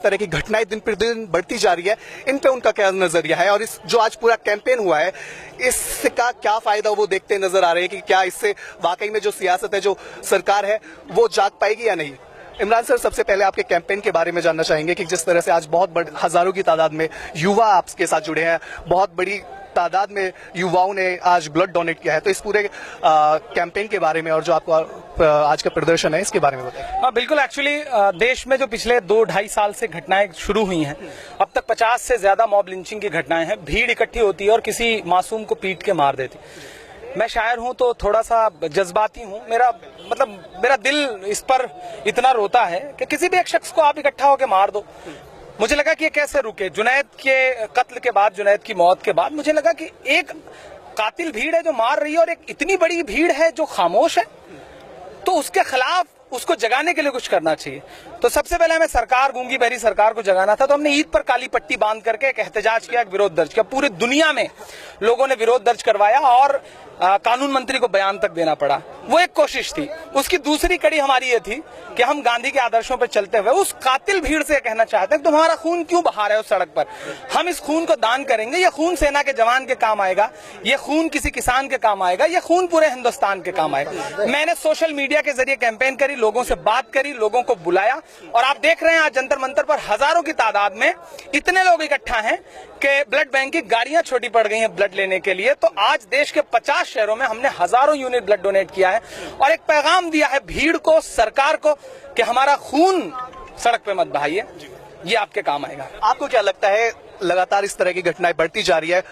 तरह की घटनाएं दिन प्रतिदिन बढ़ती जा रही है, इन पे उनका क्या नजरिया है और इस जो आज पूरा कैंपेन हुआ है इसका क्या फायदा वो देखते नजर आ रहे हैं कि क्या इससे वाकई में जो सियासत है, जो सरकार है, वो जाग पाएगी या नहीं। इमरान सर, सबसे पहले आपके कैंपेन के बारे में जानना चाहेंगे कि जिस तरह से आज बहुत हजारों की तादाद में युवा आपके साथ जुड़े हैं, बहुत बड़ी तादाद में युवाओं ने आज ब्लड डोनेट किया है, तो इस पूरे कैंपेन के बारे में और जो आपका आज का प्रदर्शन है इसके बारे में बताएं। हाँ बिल्कुल, एक्चुअली देश में जो पिछले 2-2.5 साल से घटनाएं शुरू हुई हैं, अब तक 50 से ज्यादा मॉब लिंचिंग की घटनाएं हैं। भीड़ इकट्ठी होती है और किसी मासूम को पीट के मार देती। मैं शायर हूं तो थोड़ा सा जज्बाती हूं, मेरा दिल इस पर इतना रोता है कि किसी भी एक शख्स को आप इकट्ठा होकर मार दो। मुझे लगा कि ये कैसे रुके। जुनैद के कत्ल के बाद, जुनैद की मौत के बाद मुझे लगा कि एक कातिल भीड़ है जो मार रही है और एक इतनी बड़ी भीड़ है जो खामोश है, तो उसके खिलाफ उसको जगाने के लिए कुछ करना चाहिए। तो सबसे पहले हमें सरकार, गूंगी बहरी सरकार को जगाना था, तो हमने ईद पर काली पट्टी बांध करके एक एहतजाज किया, एक विरोध दर्ज किया। पूरी दुनिया में लोगों ने विरोध दर्ज करवाया और कानून मंत्री को बयान तक देना पड़ा। वो एक कोशिश थी। उसकी दूसरी कड़ी हमारी ये थी कि हम गांधी के आदर्शों पर चलते हुए उस कातिल भीड़ से कहना चाहते हैं, तुम्हारा खून क्यों बहा रहे हो सड़क पर? हम इस खून को दान करेंगे। ये खून सेना के जवान के काम आएगा, ये खून किसी किसान के काम आएगा, ये खून पूरे हिंदुस्तान के काम आएगा। मैंने सोशल मीडिया के जरिए कैंपेन करी, लोगों से बात करी, लोगों को बुलाया और आप देख रहे हैं आज जंतर मंतर पर हजारों की तादाद में इतने लोग इकट्ठा हैं कि ब्लड बैंक की गाड़ियां छोटी पड़ गई हैं ब्लड लेने के लिए। तो आज देश के 50 शहरों में हमने हजारों यूनिट ब्लड डोनेट किया है और एक पैगाम दिया है भीड़ को, सरकार को, कि हमारा खून सड़क पे मत बहाइए, ये आपके काम आएगा। आपको क्या लगता है, लगातार इस तरह की घटनाएं बढ़ती जा रही है,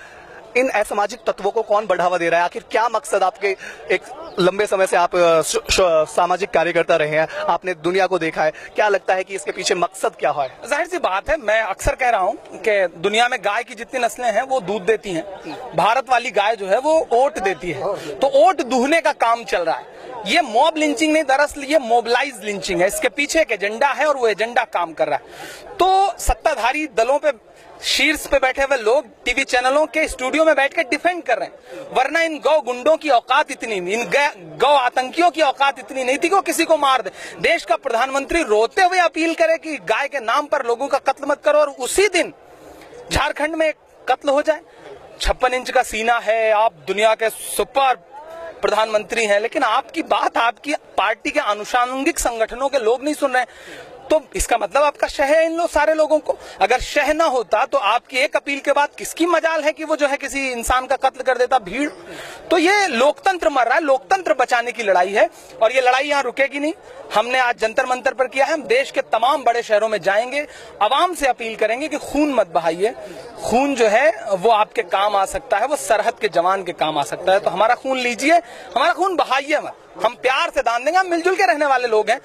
इन असामाजिक तत्वों को कौन बढ़ावा दे रहा है? आखिर क्या मकसद? आपके एक लंबे समय से आप सामाजिक कार्यकर्ता रहे हैं, आपने दुनिया को देखा है, क्या लगता है कि इसके पीछे मकसद क्या है? जाहिर सी बात है, मैं अक्सर कह रहा हूं कि दुनिया में गाय की जितनी नस्लें हैं वो दूध देती हैं, भारत वाली गाय जो है वो ओट देती है। तो ओट दूहने का काम चल रहा है। ये मॉब लिंचिंग नहीं, दरअसल ये मोबिलाइज लिंचिंग है। इसके पीछे एक एजेंडा है और वो एजेंडा काम कर रहा है। तो सत्ताधारी दलों पे, शीर्ष पे बैठे हुए लोग टीवी चैनलों के स्टूडियो में बैठ के डिफेंड कर रहे हैं, वरना इन गौ गुंडों की औकात इतनी, इन गौ आतंकियों की औकात इतनी नहीं थी कि वो किसी को मार दे। देश का प्रधानमंत्री रोते हुए अपील करे कि गाय के नाम पर लोगों का कत्ल मत करो और उसी दिन झारखंड में एक कत्ल हो जाए। 56 इंच का सीना है, आप दुनिया के सुपर प्रधानमंत्री हैं, लेकिन आपकी बात आपकी पार्टी के आनुषंगिक संगठनों के लोग नहीं सुन रहे हैं। तो इसका मतलब आपका शह है इन सारे लोगों को। अगर शह ना होता तो आपकी एक अपील के बाद किसकी मजाल है कि वो जो है किसी इंसान का कत्ल कर देता भीड़। तो ये लोकतंत्र मर रहा है, लोकतंत्र बचाने की लड़ाई है और ये लड़ाई यहाँ रुकेगी नहीं। हमने आज जंतर मंतर पर किया है, हम देश के तमाम बड़े शहरों में जाएंगे, आवाम से अपील करेंगे कि खून मत बहाइए। खून जो है वो आपके काम आ सकता है, वो सरहद के जवान के काम आ सकता है। तो हमारा खून लीजिए, हमारा खून बहाइए मत, हम प्यार से दान देंगे, हम मिलजुल के रहने वाले लोग हैं।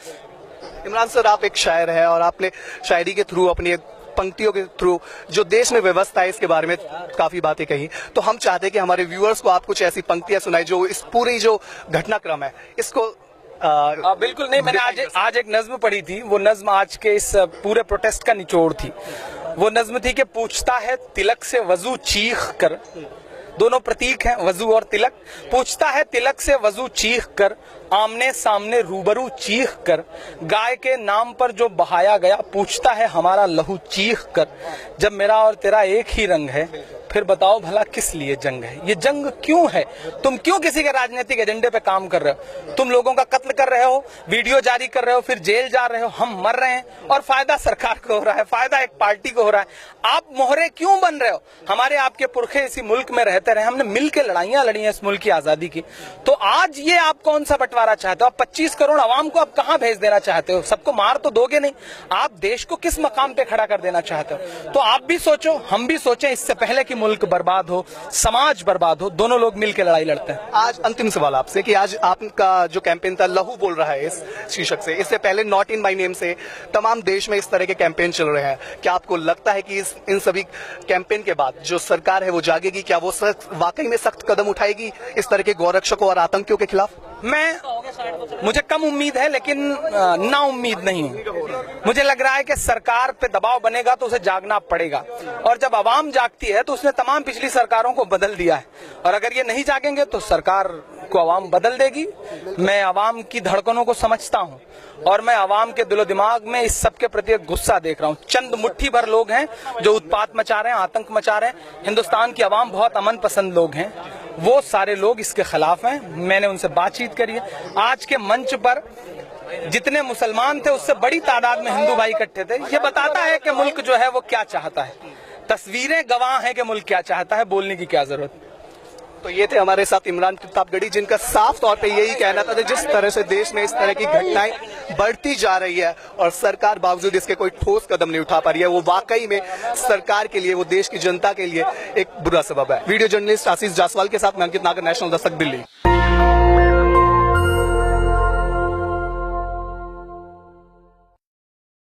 इमरान सर, आप एक शायर हैं और आपने शायरी के थ्रू, अपनी पंक्तियों के थ्रू जो देश में व्यवस्था है इसके बारे में काफी बातें कही। तो हम चाहते हैं कि हमारे व्यूअर्स को आप कुछ ऐसी पंक्तियां सुनाई जो इस पूरी जो घटनाक्रम है इसको बिल्कुल नहीं, मैंने आज एक नज्म पढ़ी थी। वो नज्म आज के इस पूरे प्रोटेस्ट का निचोड़ थी। वो नज्म थी कि पूछता है तिलक से वजू चीख कर, दोनों प्रतीक हैं वजू और तिलक। पूछता है तिलक से वजू चीख कर, आमने सामने रूबरू चीख कर, गाय के नाम पर जो बहाया गया, पूछता है हमारा लहू चीख कर। जब मेरा और तेरा एक ही रंग है, फिर बताओ भला किस लिए जंग है? ये जंग क्यों है? तुम क्यों किसी के राजनीतिक एजेंडे पे काम कर रहे हो? तुम लोगों का कत्ल कर रहे हो, वीडियो जारी कर रहे हो, फिर जेल जा रहे हो, हम मर रहे हैं और फायदा सरकार को हो रहा है, फायदा एक पार्टी को हो रहा है। आप मोहरे क्यों बन रहे हो? हमारे आपके पुरखे इसी मुल्क में रहते रहे, हमने मिलकर लड़ाइयां लड़ी हैं इस मुल्क की आजादी की। तो आज ये आप कौन सा बंटवारा चाहते हो? आप 25 करोड़ आवाम को आप कहां भेज देना चाहते हो? सबको मार तो दोगे नहीं, आप देश को किस मकाम पे खड़ा कर देना चाहते हो? तो आप भी सोचो, हम भी सोचें, इससे पहले कि मुल्क बर्बाद हो, समाज बर्बाद हो, दोनों लोग मिलकर लड़ाई लड़ते हैं। आज अंतिम सवाल आपसे कि आज आपका जो कैंपेन था लहू बोल रहा है इस शीर्षक से, इससे पहले नॉट इन माय नेम से तमाम देश में इस तरह के कैंपेन चल रहे हैं। क्या आपको लगता है कि इन सभी कैंपेन के बाद जो सरकार है वो जागेगी? क्या वो वाकई में सख्त कदम उठाएगी इस तरह के गौरक्षकों और आतंकियों के खिलाफ? मुझे कम उम्मीद है लेकिन ना उम्मीद नहीं हूं। मुझे लग रहा है कि सरकार पे दबाव बनेगा तो उसे जागना पड़ेगा, और जब आवाम जागती है तो उसने तमाम पिछली सरकारों को बदल दिया है, और अगर ये नहीं जागेंगे तो सरकार को आवाम बदल देगी। मैं आवाम की धड़कनों को समझता हूं और मैं आवाम के दिलो दिमाग में इस सब के प्रति एक गुस्सा देख रहा हूं। चंद मुट्ठी भर लोग हैं जो उत्पात मचा रहे हैं, आतंक मचा रहे हैं। हिंदुस्तान की आवाम बहुत अमन पसंद लोग हैं, वो सारे लोग इसके खिलाफ हैं। मैंने उनसे बातचीत करी है। आज के मंच पर जितने मुसलमान थे उससे बड़ी तादाद में हिंदू भाई इकट्ठे थे। ये बताता है कि मुल्क जो है वो क्या चाहता है। तस्वीरें गवाह हैं कि मुल्क क्या चाहता है, बोलने की क्या जरूरत। तो ये थे हमारे साथ इमरान प्रतापगढ़ी, जिनका साफ तौर पे यही कहना था कि जिस तरह से देश में इस तरह की घटनाएं बढ़ती जा रही है और सरकार बावजूद इसके कोई ठोस कदम नहीं उठा पा रही है, वो वाकई में सरकार के लिए, वो देश की जनता के लिए एक बुरा सबब है। वीडियो जर्नलिस्ट आशीष जासवाल के साथ मैं अंकित नागर, नेशनल दस्तक, दिल्ली।